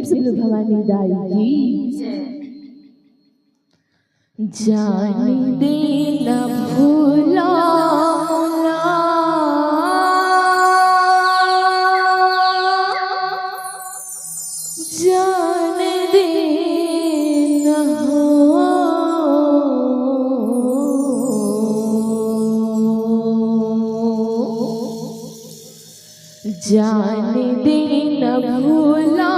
से बोलो भवानी दाई की जान देना भूला जान देना जान देना भूला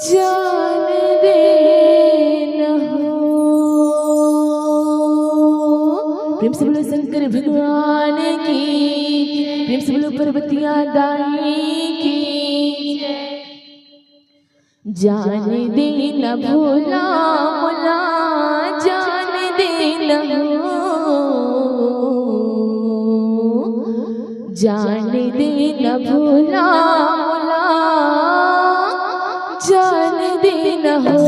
जान देना प्रेम से बोलो शंकर भगवान की प्रेम से बोलो पर्वतिया दाई की जान देना भोला मोला जान देना जान देना भोला मोला जान देना हो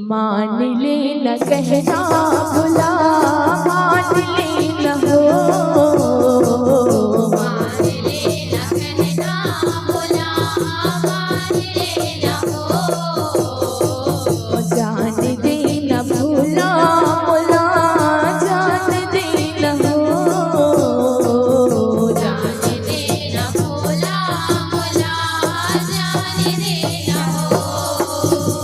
मान लेना कहना भुला मान लेना हो मान लेना कहना भुला मान लेना हो जान देना भुला भुला जान देना हो जान देना भुला भुला जान देना हो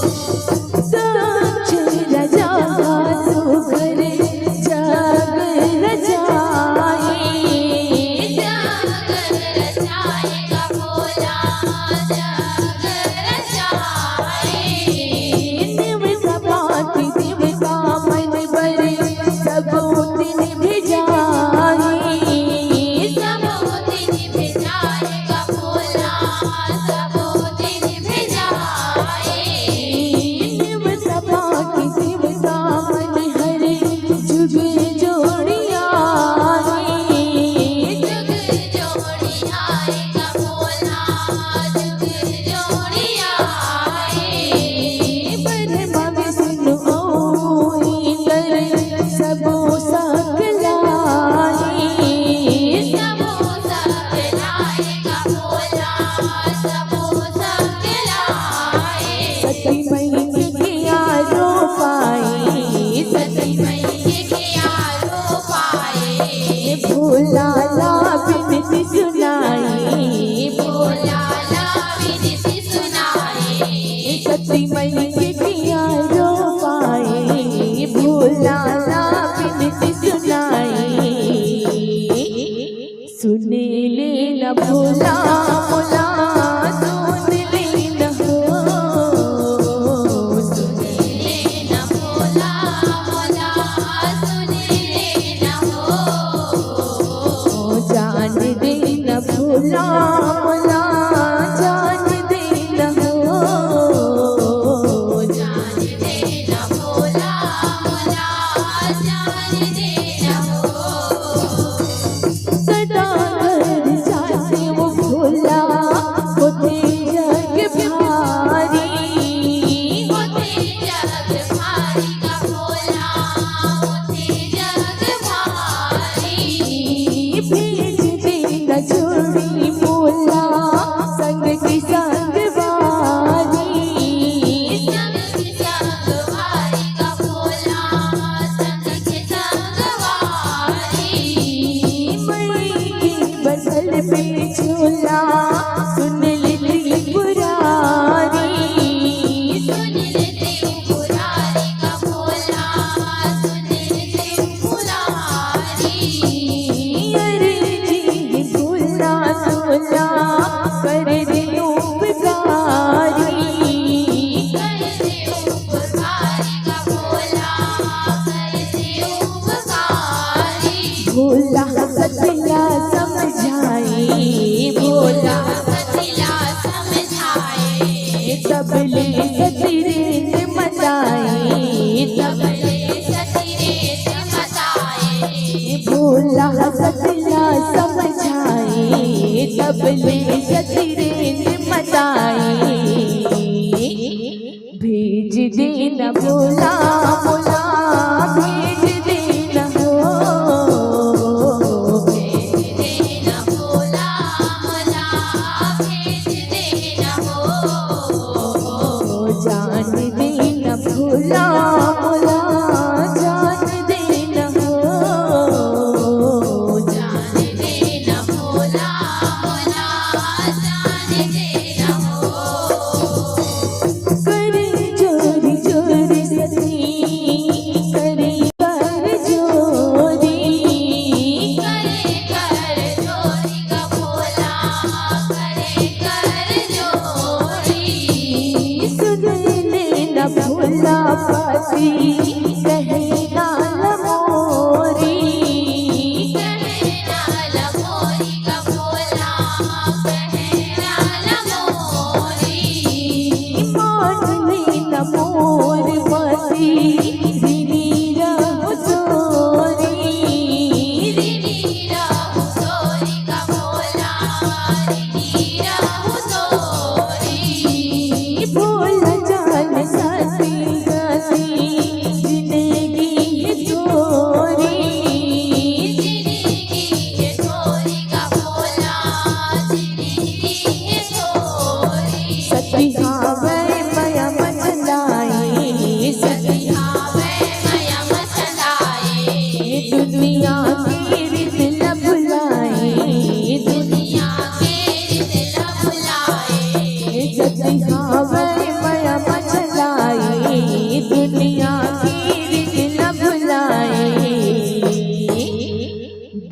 सुन लेना भोला भोला सुन लेना हो सुन लेना भोला भोला सुन लेना हो जान देना भोला भोला जान देना हो जान देना भोला भोला जान देना हो सदा घर जाते वो भोला होते जग भारी होते जग भारी का भोला होते जग भारी भेज देना जोड़ी भोला संग की संग वारी संग की संग वारी का भोला संग की संग वारी बदल पे झूला सुन ली पुरानी सुन ली सतला समझाए, भोला सतला समझाए, तबले सतरेत मचाए, तबले सतरेत मचाए, भोला सतला समझाए, तबले सतरेत मचाए। भेज देना भोला भोला, भेज देना हो, भेज देना भोला भोला, भेज देना हो, जान देना भोला भोला, जान देना हो, जान देना भोला भोला, जान देना हो। करे चोरी चोरी सती, करे कर चोरी, करे कर चोरी का भोला, करे कर चोरी, सुन लेना भोला पाती, कहे नाल मोरी, कहना लमोरी का भोला, कहना लमोरी, मान लेना मोर मती, रिनी रहो तोरी, रिनी रहु तोरी का भोला, रिनी रहु तोरी, भोला जान साथी गाती, जिंदगी है तोरी, जिंदगी है तोरी का भोला, जिंदगी है तोरी, सतिहावे माया मचलाए, सतिहावे माया मचलाए, दुनिया की रीत न भुलाए, दुनिया के रित न भुलाए, सतिहावे माया मचलाए, दुनिया की रीत न भुलाए।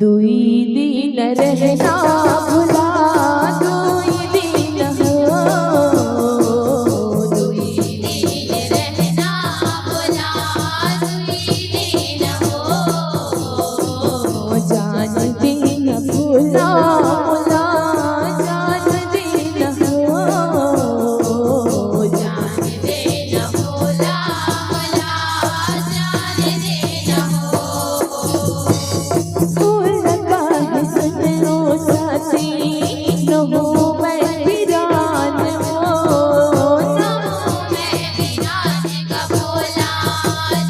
दुई दिन रहना भुला, दुई दिन हो, दुई दिन रहना भोला, दुई दिन हो, जान दिन भुला भुला, जान दिन हो, जान देना भोला भोला, जान देना हो, फूल का है सुनो साथी, न हो मैं वीरान हो, नमो मैं वीरान का भोला,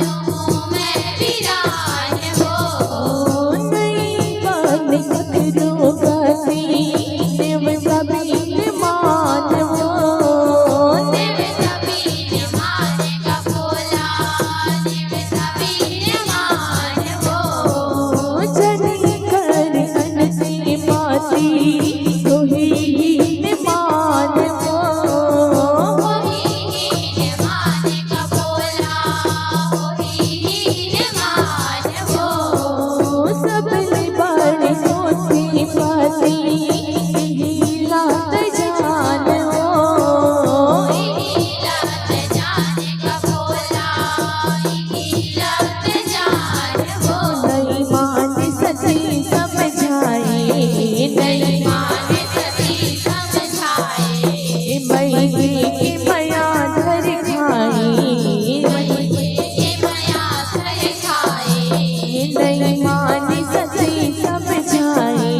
नमो मैं वीरान हो, नहीं मान करो गाती, देव कबीर मान हो, देव कबीर मान का भोला, देव कबीर मान हो, जनी कर अनसी माती, तोही ही मान हो, होही हीन मान का भोला, होही हीन मान हो, सबले बड़े होती पाती, यही लात जान हो, इही लत जान का भोला, इही लत जान हो, नहीं मान सती समझाए, नहीं मान सती समझाए, मई की मया धर खाए, ये माया घर खाए, नहीं मान सती समझाए,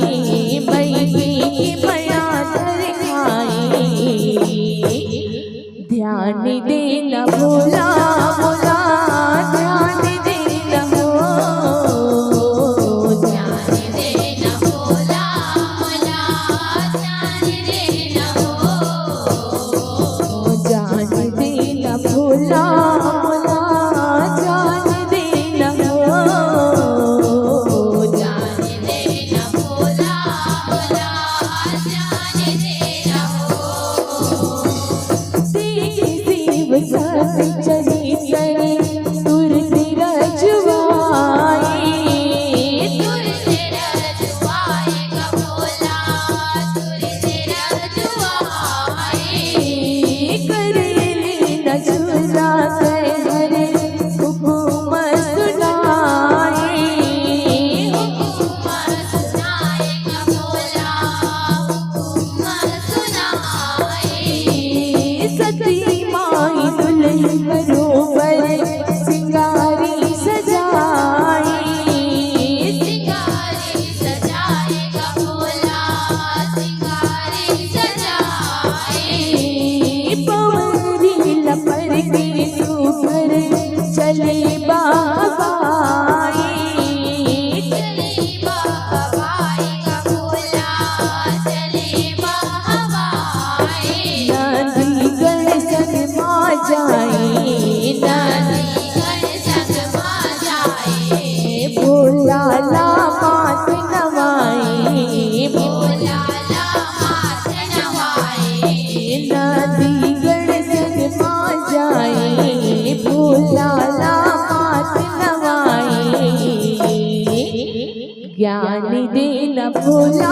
देना भोला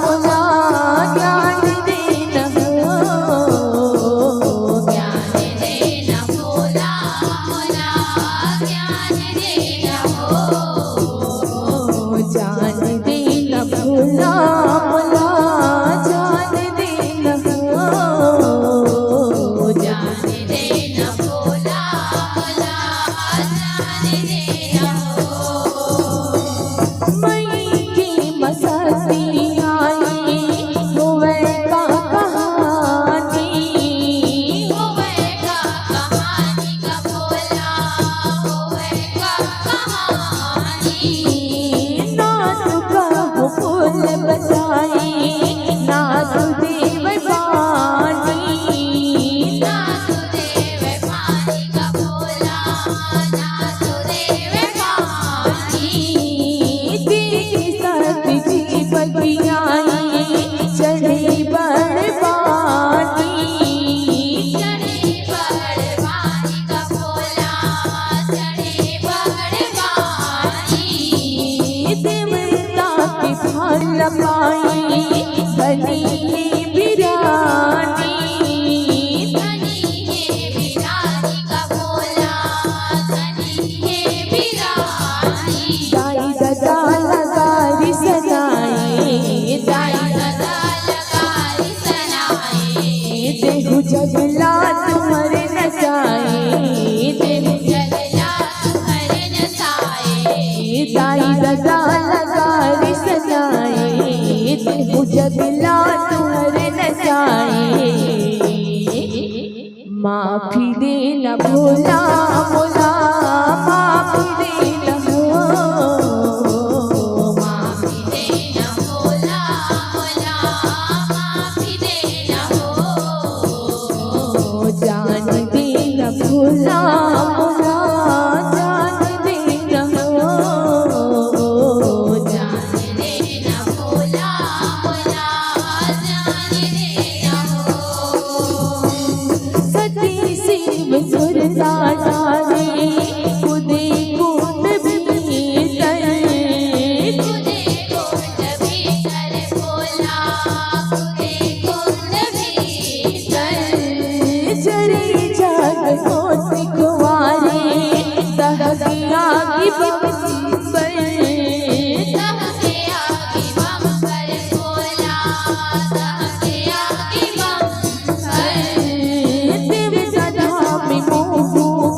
भोला ज्ञान देना हो ज्ञान देना भोला भोला ज्ञान देना हो जान देना भोला भोला जान देना हो ज्ञान देना भोला भोला ज्ञान देना हो मई की मस्ती आई होवे का कहानी होवे का कहानी का भोला होवे का कहानी नाथ का फूल बचाई नाथ देव पानी नाथ देव पानी का भोला नाथ देव पानी तेरी सती जी बगियाई चढ़ी बड़वानी चढ़े बड़वानी का भोला चढ़े बड़वानी देवता की फल पाई बनी बिरानी धनी है बिरानी का भोला धनी है बिरानी दाई ददा लगारी सदाई दाई सदा लगाई सनाए देहु जगला तुम्हारे नचाए देहु जगला तुम्हारे नसाए दाई ददा लगारी सदाई देहु जगला तुम्हारे नचाए माफी देना भोला भोला माफी देना हो माफी देना भोला भोला माफी देना हो जान देना भोला भोला जान देना हो जान देना भोला भोला जान देना हो सती शिव सुरता डाले खुदे कुंड भीतर खुदे कुंड भीतर भोला खुदे कुंड भीतर जरे जग होती कुंवारे दहकिया की बंबर दहके आगे बम कर भोला दहके आगे बम कर देव सदा में मुँह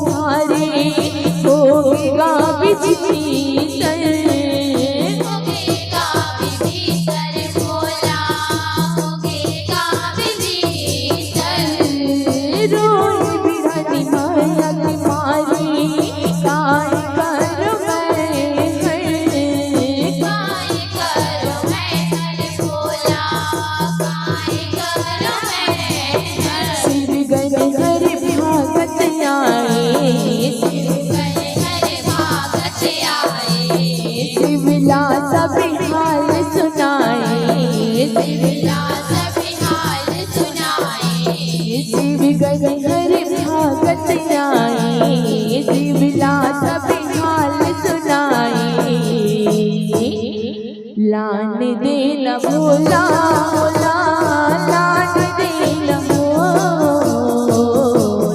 मारे होगा बिजीतर होगेगा भी भीतर भोला होगेगा भी भीतर रोए बिरानी माया की मारी काय करो मैं काय करो मैं हर भोला काय करो मैं हर शिव गए हर भागत आए गए हर भागत आए शिवला सब हाल सुनाए शिवला सब हाल सुनाए शिव गए हर भागत आए शिवला सब हाल सुनाए लान देना भोला भोला लान देना हो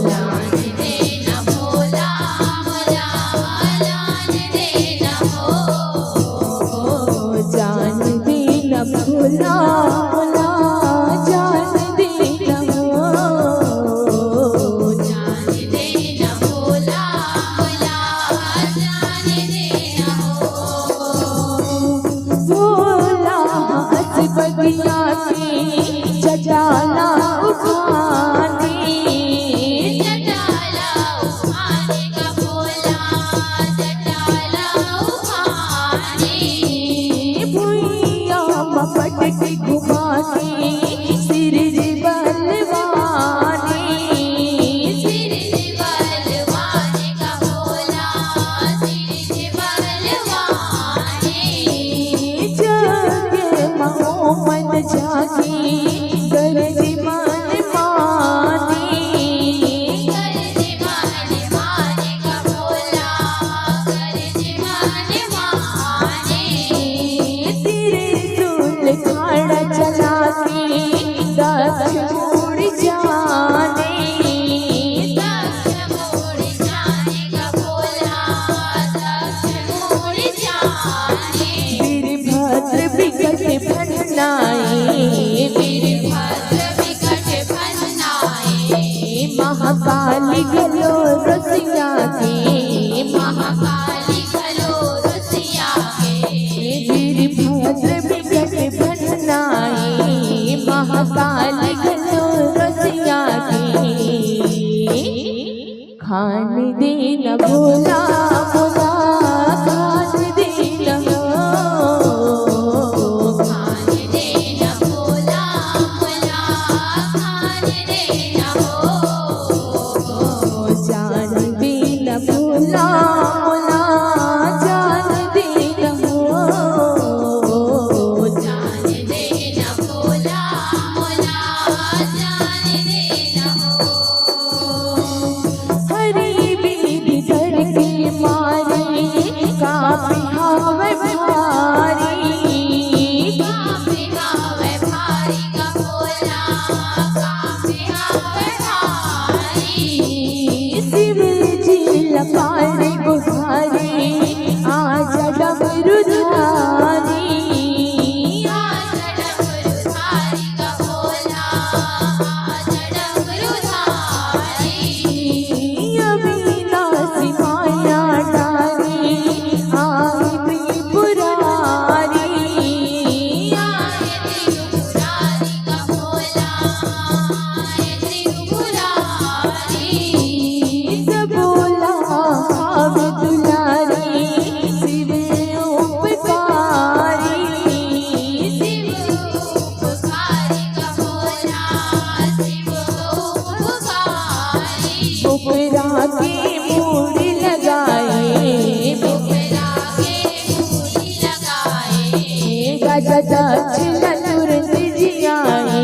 लान देना भोला भोला लान देना हो जान देना भोला भोला जान देना हो जान देना भोला भोला जान देना हो भोला हंस बगिया की जजाला उठाने जटाला उठाने का भोला जटाला उठाने भुइया मपट के घुमाने सिर बलवाने सिर बलवाने का भोला सिर बलवाने जग महो मन जागी गरज मन दक्ष तुरंत जियाए,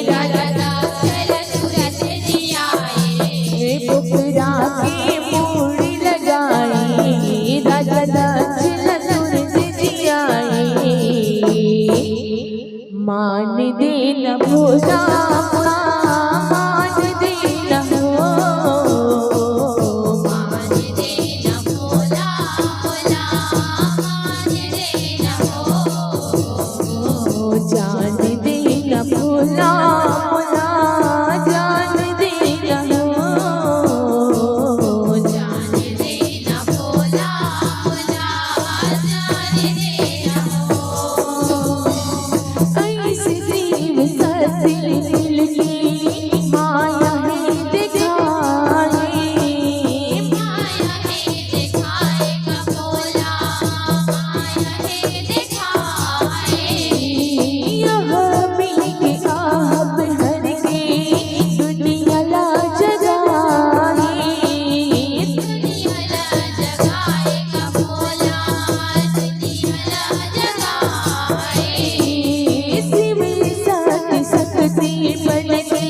राजा तुरंत जियाए, पुकरा के मूड़ी लगाई, राजा दक्ष तुरंत जियाए। मान देना भोला मान देना हो, मान देना भोला भोला, मान देना हो, जान देना भोला भोला, जान देना हो, जान देना भोला भोला, जान देना हो। ऐसे जीव सत्य मिल की माया है दिखाए, माया है दिखाएगा भोला, माया है दिखाए, यह मिल के आप हर के दुनिया ला जगाए, दुनिया ला जगाएगा भोला, दुनिया ला जगाए, शिव सत्य शक्ति बन के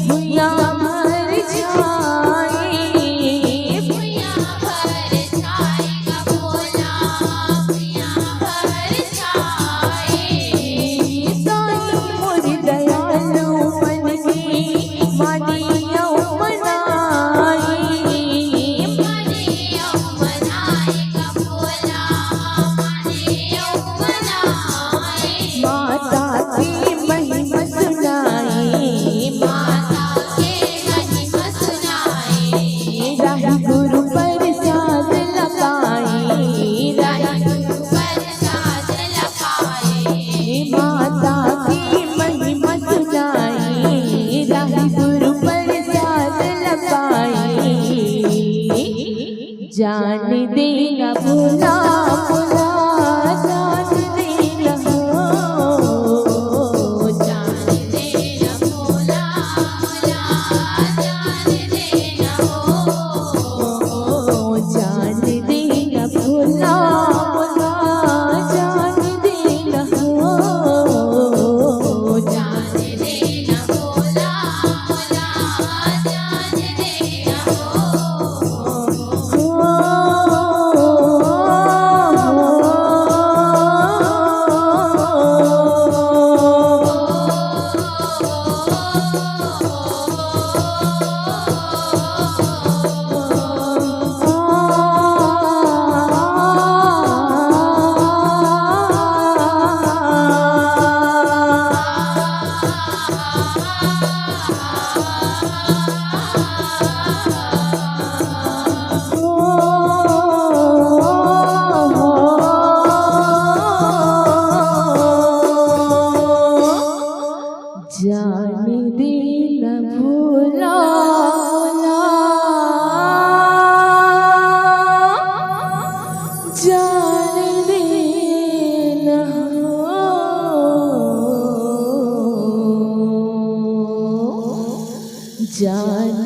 भुइया भर जाए, भुइयां भर छाएगा भोला, भुइयां भर छाए, साईं मोर दयालु मन के मानियो मनाए, मानियो मनाएगा भोला, मानियो मनाए, माता की महिमा सुनाए, माता के महिमा सुनाए, राही गुरु प्रसाद लगाए, राही गुरु प्रसाद लगाए, माता की महिमा सुनाए, राही गुरु प्रसाद लगाए। जान देना भोला भोला, जान देना हो, जान देना भोला भोला, जान देना हो, जान देना भोला भोला, जान देना हो, जान देना भोला भोला, जान देना जान देना भोला भोला, जान देना हो, जान